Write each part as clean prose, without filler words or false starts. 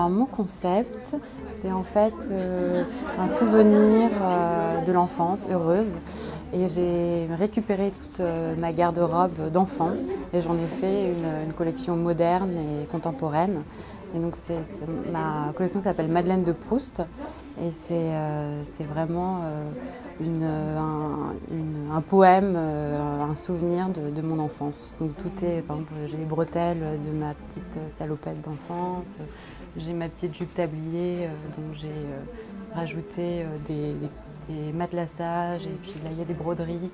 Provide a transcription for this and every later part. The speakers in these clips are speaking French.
Alors mon concept, c'est en fait un souvenir de l'enfance heureuse. Et j'ai récupéré toute ma garde-robe d'enfant et j'en ai fait une collection moderne et contemporaine. Et donc ma collection s'appelle Madeleine de Proust et c'est vraiment un poème, un souvenir de mon enfance. Donc tout est, par exemple, j'ai les bretelles de ma petite salopette d'enfance, j'ai ma petite jupe tablier dont j'ai rajouté des matelassages et puis là il y a des broderies.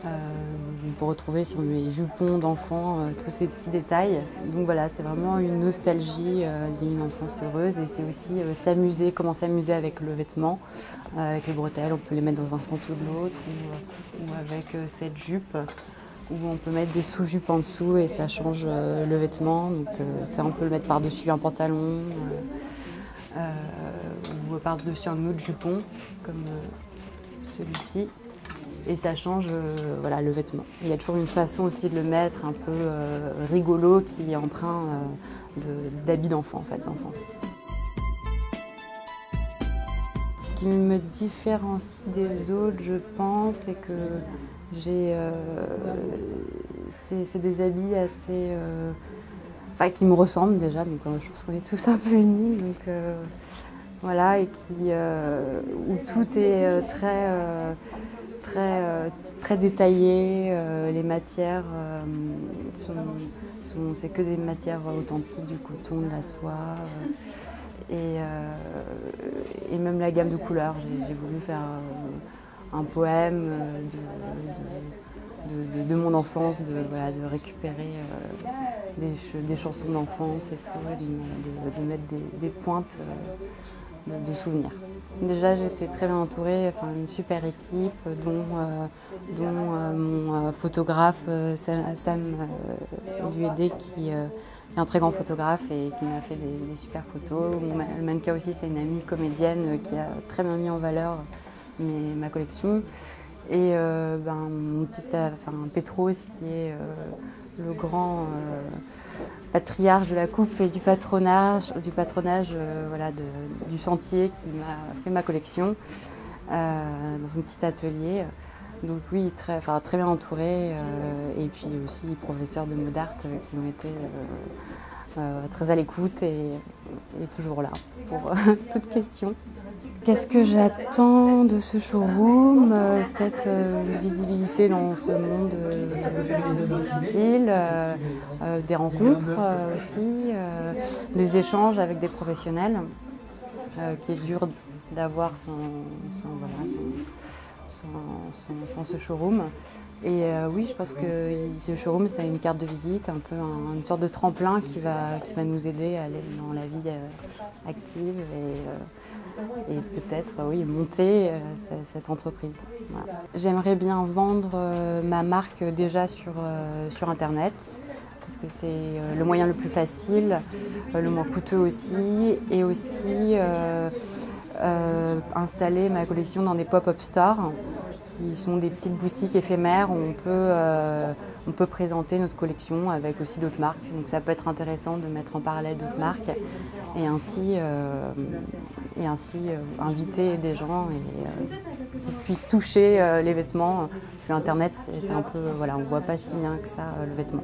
On peut retrouver sur mes jupons d'enfant tous ces petits détails. Donc voilà, c'est vraiment une nostalgie d'une enfance heureuse et c'est aussi s'amuser, comment s'amuser avec le vêtement, avec les bretelles. On peut les mettre dans un sens ou de l'autre ou avec cette jupe où on peut mettre des sous-jupes en dessous et ça change le vêtement. Donc ça, on peut le mettre par-dessus un pantalon ou par-dessus un autre jupon comme celui-ci. Et ça change voilà, le vêtement. Il y a toujours une façon aussi de le mettre un peu rigolo qui est empreint d'habits d'enfant, en fait, d'enfance. Ce qui me différencie des autres, je pense, c'est que c'est des habits assez, enfin, qui me ressemblent déjà. Donc je pense qu'on est tous un peu unis. Donc voilà, et où tout est très détaillé, les matières c'est que des matières authentiques, du coton, de la soie et même la gamme de couleurs. J'ai voulu faire un poème de mon enfance, voilà, de récupérer des chansons d'enfance et tout, et de mettre des pointes de souvenirs. Déjà, j'étais très bien entourée, enfin, une super équipe, dont mon photographe Sam Luédé, qui est un très grand photographe et qui m'a fait des super photos. Le mannequin aussi, c'est une amie comédienne qui a très bien mis en valeur ma collection. Et mon petit, Petros, qui est le grand patriarche de la coupe et du patronage voilà, du sentier qui m'a fait ma collection dans son petit atelier. Donc oui, très bien entouré et puis aussi les professeurs de mot d'art qui ont été très à l'écoute et toujours là pour toute question. Qu'est-ce que j'attends de ce showroom? Peut-être une visibilité dans ce monde difficile, des rencontres aussi, des échanges avec des professionnels, qui est dur d'avoir sans ce showroom. Et oui, je pense que ce showroom, c'est une carte de visite, un peu une sorte de tremplin qui va nous aider à aller dans la vie active et peut-être oui, monter cette entreprise. Voilà. J'aimerais bien vendre ma marque déjà sur Internet, parce que c'est le moyen le plus facile, le moins coûteux aussi, et aussi installer ma collection dans des pop-up stores, qui sont des petites boutiques éphémères où on peut présenter notre collection avec aussi d'autres marques. Donc ça peut être intéressant de mettre en parallèle d'autres marques et ainsi inviter des gens et qui puissent toucher les vêtements. Parce qu'Internet, c'est un peu, voilà, on ne voit pas si bien que ça le vêtement.